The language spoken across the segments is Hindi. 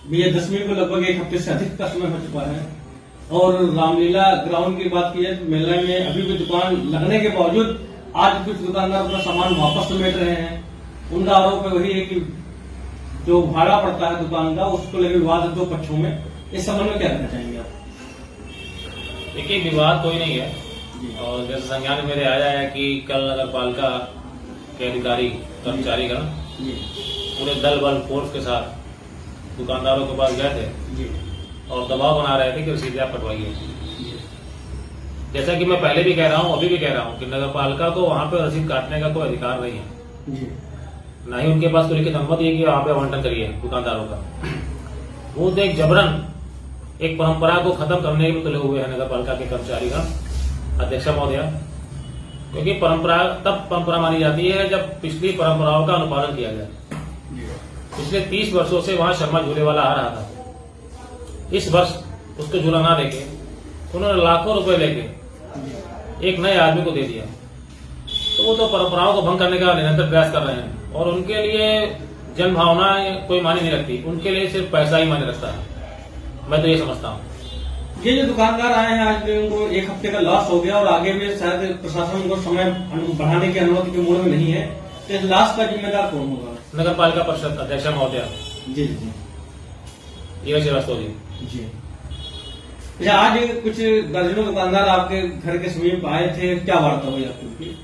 विजयदशमी को लगभग 1 हफ्ते से अधिक का समय हो चुका है और रामलीला ग्राउंड की बात की है तो मेले में अभी भी दुकान लगने के बावजूद आज कुछ दुकानदार अपना सामान वापस समेट रहे हैं। उनका आरोप वही है कि जो भाड़ा पड़ता है दुकान का उसको लेकर विवाद है दो पक्षों में। इस संबंध में क्या कहना चाहेंगे आप? देखिए, विवाद कोई नहीं है और जैसे संज्ञान में मेरे आया है कि कल नगर पालिका के अधिकारी कर्मचारीगण पूरे दल बल फोर्स के साथ दुकानदारों के पास गए थे और दबाव बना रहे थे कि रसीद आप कटवाइए। जैसा कि मैं पहले भी कह रहा हूं, अभी भी कह रहा हूं कि नगर पालिका को वहां पे रसीद काटने का कोई अधिकार नहीं है, ना ही उनके पास कोई लिखित अनुमति है कि वहां पे आवंटन करिए दुकानदारों का। वो तो एक जबरन एक परंपरा को खत्म करने में तुले हुए हैं नगर पालिका के कर्मचारीगण, अध्यक्ष महोदया। क्योंकि परंपरा तब परंपरा मानी जाती है जब पिछली परंपराओं का अनुपालन किया जाए। पिछले 30 वर्षों से वहां शर्मा झूले वाला आ रहा था। इस वर्ष उसको झूला ना देके उन्होंने लाखों रुपए लेके एक नए आदमी को दे दिया। तो वो तो परंपराओं को भंग करने का निरंतर प्रयास कर रहे हैं और उनके लिए जन भावना कोई मायने नहीं रखती, उनके लिए सिर्फ पैसा ही मायने रखता है। मैं तो ये समझता हूँ। ये जो दुकानदार आए हैं आज भी उनको 1 हफ्ते का लॉस हो गया और आगे भी शायद प्रशासन उनको समय बढ़ाने की अनुमति के मूड में नहीं है, तो इस लॉस का जिम्मेदार कौन होगा? नगर पालिका परिषद अध्यक्ष महोदया जी श्रीवास्तव जी। अच्छा, आज कुछ दर्जनों दुकानदार आपके घर के समीप आए थे, क्या वार्ता हुई आपकी?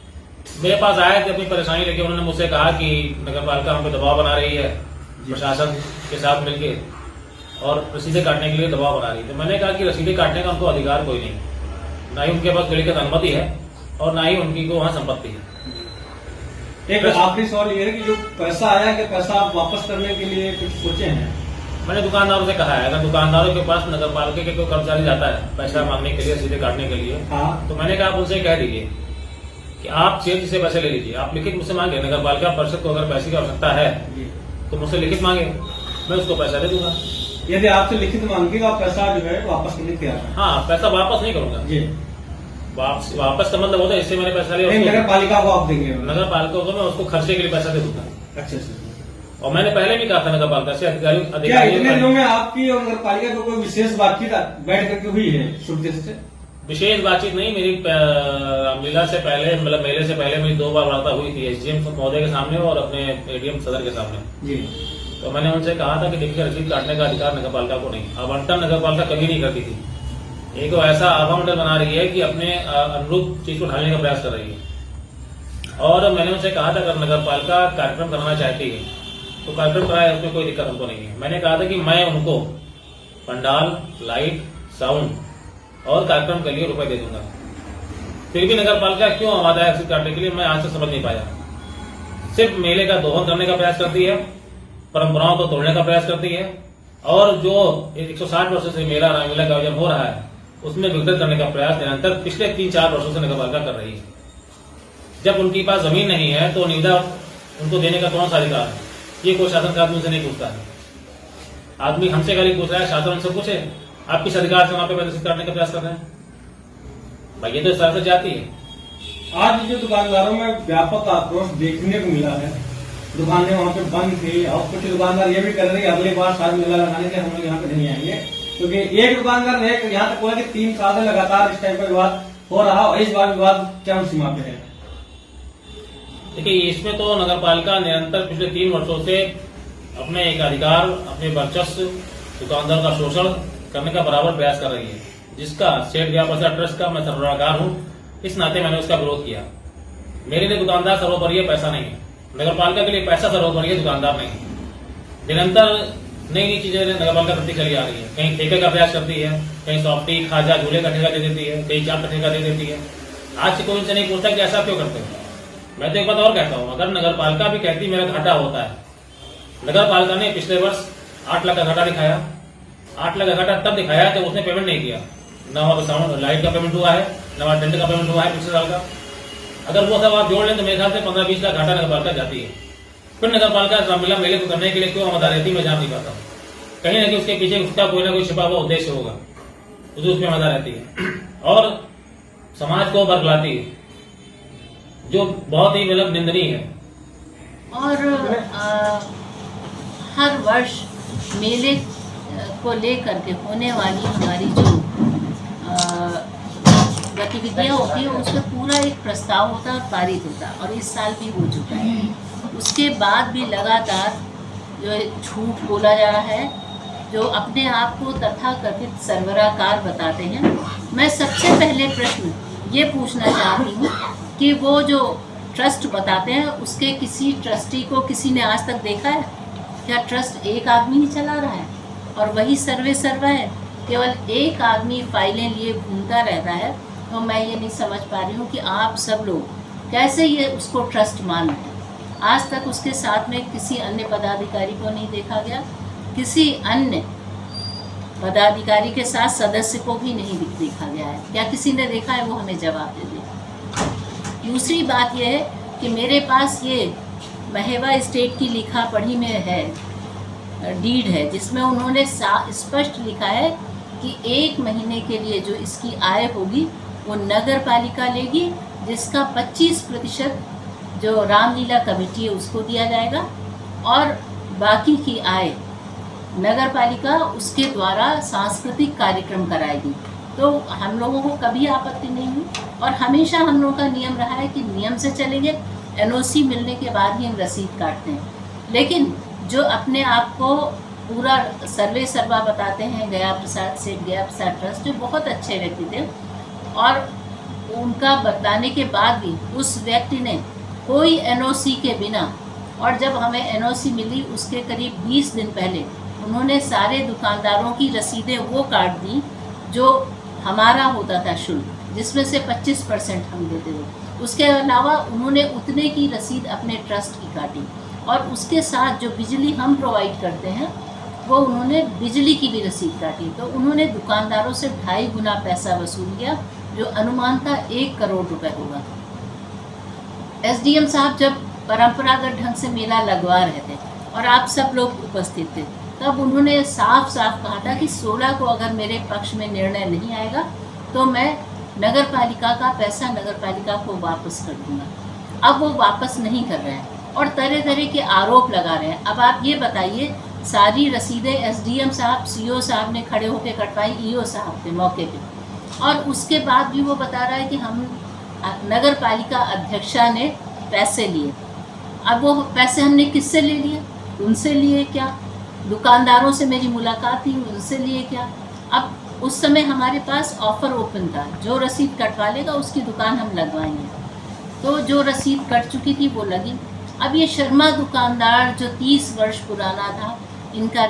मेरे पास आए थे अपनी परेशानी लेके। उन्होंने मुझसे कहा कि नगर पालिका हम पे दबाव बना रही है प्रशासन के साथ मिलके और रसीदें काटने के लिए दबाव बना रही है। तो मैंने कहा कि रसीदें काटने का उनको अधिकार कोई नहीं, ना ही उनके पास लिखित अनुमति है और ना ही उनकी को वहाँ संपत्ति है। एक आखिरी सवाल ये है कि जो पैसा आया कि पैसा आप वापस करने के लिए कुछ सोचे हैं? मैंने दुकानदारों से कहा है अगर दुकानदारों के पास नगर पालिका के कोई कर्मचारी जाता है पैसा मांगने के लिए, रसीदें काटने के लिए, तो मैंने कहा आप उनसे कह दीजिए कि आप चेंज से पैसे ले लीजिए, आप लिखित मुझसे मांगे। नगर पालिका परिषद को अगर पैसे की आवश्यकता है तो मुझसे लिखित मांगे, मैं उसको पैसा दे दूंगा। यदि आपसे लिखित मांगेगा आप पैसा जो है वापस करने तैयार है? हाँ, पैसा वापस नहीं करूंगा जी। वापस का मतलब होता है इससे मैंने पैसा लिया, नगर पालिका को आप देंगे? नगर पालिका को मैं उसको खर्चे के लिए पैसा दे दूंगा। अच्छा। और मैंने पहले भी कहा था नगर पालिका से अधिकारी इतने दिनों में आपकी और नगर पालिका को कोई विशेष बातचीत बैठ करके हुई है सुरदेश से? विशेष बातचीत नहीं, मेरी रामलीला से पहले मतलब मेले से पहले मेरी 2 बार वार्ता हुई थी एसडीएम महोदय के सामने और अपने एडीएम सदर के सामने जी। तो मैंने उनसे कहा था कि देखिए रसीद काटने का अधिकार नगर पालिका को नहीं, आवंटन नगर पालिका कभी नहीं करती थी। एक ऐसा आवामंडल बना रही है कि अपने अनुरूप चीज को ढालने का प्रयास कर रही है। और मैंने उनसे कहा था अगर नगर पालिका कार्यक्रम कराना चाहती है तो कार्यक्रम कराए, उसमें कोई दिक्कत हमको नहीं है। मैंने कहा था कि मैं उनको पंडाल, लाइट, साउंड और कार्यक्रम के लिए रुपए दे दूंगा। फिर भी नगर पालिका क्यों आवाज है रसीद काटने के लिए, मैं आज तक समझ नहीं पाया। सिर्फ मेले का दोहन करने का प्रयास करती है, परंपराओं को तोड़ने का प्रयास करती है और जो 160 वर्षों से मेला रामलीला का आयोजन हो रहा है उसमें विघटित करने का प्रयास निरंतर पिछले 3-4 वर्षों से नगर पालिका कर रही है। जब उनके पास जमीन नहीं है तो निविदा उनको देने का कौन सा अधिकार है? ये कोई शासन का आदमी उनसे नहीं पूछता है। आदमी हमसे गाली पूछ रहा है, शासन उनसे पूछे आप किस अधिकार से वहां पे रसीद काटने का प्रयास कर रहे हैं? भाई ये तो इस तरह से जाती है। आज जो दुकानदारों में व्यापक आक्रोश देखने को मिला है, दुकानें वहाँ पे बंद थी और कुछ दुकानदार ये भी कर रहे हैं अगली बार शायद मेला लगाने के हम लोग यहाँ पे नहीं आएंगे, क्योंकि एक दुकानदार ने यहाँ तक बोला कि 3 साल से लगातार इस टाइप का विवाद हो रहा और इस बार विवाद चरम सीमा पे है। देखिए, इसमें तो नगर पालिका निरंतर पिछले 3 वर्षों से अपने एक अधिकार, अपने वर्चस्व, दुकानदार का शोषण करने का बराबर प्रयास कर रही है, जिसका सेठ व्यापार ट्रस्ट का मैं सर्वोपरि हूँ। इस नाते मैंने उसका विरोध किया। मेरे लिए दुकानदार सर्वोपरि है, पैसा नहीं है। नगर पालिका के लिए पैसा सर्वोपरि है, दुकानदार नहीं। निरंतर नई नई चीजें नगर पालिका करती चली आ रही है। कहीं ठेके का प्रयास करती है, कहीं सॉफ्टी, खाजा, झूले का ठेका दे देती है, कहीं चाट का ठेका दे देती है। आज से कोई उनसे नहीं पूछता कि ऐसा क्यों करते हो। मैं तो एक बात और कहता हूँ, अगर नगर पालिका भी कहती मेरा घाटा होता है, नगर पालिका ने पिछले वर्ष 8 लाख का घाटा दिखाया। 8 लाख का घाटा तब दिखाया जब उसने पेमेंट नहीं किया। न वहां साउंड लाइट का पेमेंट हुआ है, न वहां टेंट का पेमेंट हुआ है पिछले साल का। अगर वो सब आप जोड़ लें तो मेरे ख्याल से 15-20 लाख घाटा नगर पालिका जाती है। फिर नगर पालिका रामलीला मेले को करने के लिए क्यों आमादा रहती, मैं जान नहीं पाता हूँ। कहीं ना कहीं उसके पीछे उसका कोई ना कोई छिपा हुआ उद्देश्य होगा, उसमें आमादा रहती है और समाज को बरगलाती है, जो बहुत ही मतलब निंदनीय है। और हर वर्ष मेले को लेकर के होने वाली हमारी जो गतिविधियाँ होती है उसमें पूरा एक प्रस्ताव होता है और पारित होता है, और इस साल भी हो चुका है। उसके बाद भी लगातार जो झूठ बोला जा रहा है, जो अपने आप को तथाकथित सरबराहकार बताते हैं। मैं सबसे पहले प्रश्न ये पूछना चाहती हूँ कि वो जो ट्रस्ट बताते हैं उसके किसी ट्रस्टी को किसी ने आज तक देखा है? क्या ट्रस्ट एक आदमी ही चला रहा है और वही सर्वे सर्वा है? केवल एक आदमी फाइलें लिए घूमता रहता है। तो मैं ये नहीं समझ पा रही हूँ कि आप सब लोग कैसे ये उसको ट्रस्ट मान रहे हैं। आज तक उसके साथ में किसी अन्य पदाधिकारी को नहीं देखा गया, किसी अन्य पदाधिकारी के साथ सदस्य को भी नहीं देखा गया है। क्या किसी ने देखा है? वो हमें जवाब दे दे। दूसरी बात यह है कि मेरे पास ये महेवा स्टेट की लिखा पढ़ी में है, डीड है, जिसमें उन्होंने स्पष्ट लिखा है कि 1 महीने के लिए जो इसकी आय होगी वो नगर पालिका लेगी, जिसका 25% जो रामलीला कमेटी है उसको दिया जाएगा, और बाकी की आय नगर पालिका उसके द्वारा सांस्कृतिक कार्यक्रम कराएगी। तो हम लोगों को कभी आपत्ति नहीं हुई, और हमेशा हम लोगों का नियम रहा है कि नियम से चलेंगे। एनओसी मिलने के बाद ही हम रसीद काटते हैं। लेकिन जो अपने आप को पूरा सर्वे सर्वा बताते हैं, गया प्रसाद सेठ, गया प्रसाद ट्रस्ट, जो बहुत अच्छे व्यक्ति थे, और उनका बताने के बाद भी उस व्यक्ति ने कोई एनओसी के बिना, और जब हमें एनओसी मिली उसके करीब 20 दिन पहले उन्होंने सारे दुकानदारों की रसीदें वो काट दी जो हमारा होता था शुल्क, जिसमें से 25% हम देते थे। उसके अलावा उन्होंने उतने की रसीद अपने ट्रस्ट की काटी, और उसके साथ जो बिजली हम प्रोवाइड करते हैं वो उन्होंने बिजली की भी रसीद काटी। तो उन्होंने दुकानदारों से 2.5 गुना पैसा वसूल किया, जो अनुमान था 1 करोड़ रुपए होगा। एसडीएम साहब जब परंपरागत ढंग से मेला लगवा रहे थे और आप सब लोग उपस्थित थे, तब उन्होंने साफ साफ कहा था कि 16 को अगर मेरे पक्ष में निर्णय नहीं आएगा तो मैं नगर पालिका का पैसा नगर पालिका को वापस कर दूंगा। अब वो वापस नहीं कर रहे हैं और तरह तरह के आरोप लगा रहे हैं। अब आप ये बताइए, सारी रसीदें एसडीएम साहब, सीओ साहब ने खड़े होकर कटवाई, ईओ साहब थे मौके पे, और उसके बाद भी वो बता रहा है कि हम नगर पालिका अध्यक्षा ने पैसे लिए। अब वो पैसे हमने किससे ले लिए? उनसे लिए क्या? दुकानदारों से मेरी मुलाकात थी, उनसे लिए क्या? अब उस समय हमारे पास ऑफर ओपन था, जो रसीद कटवा लेगा उसकी दुकान हम लगवाएंगे। तो जो रसीद कट चुकी थी वो लगी। अब ये शर्मा दुकानदार जो 30 वर्ष पुराना था, इनका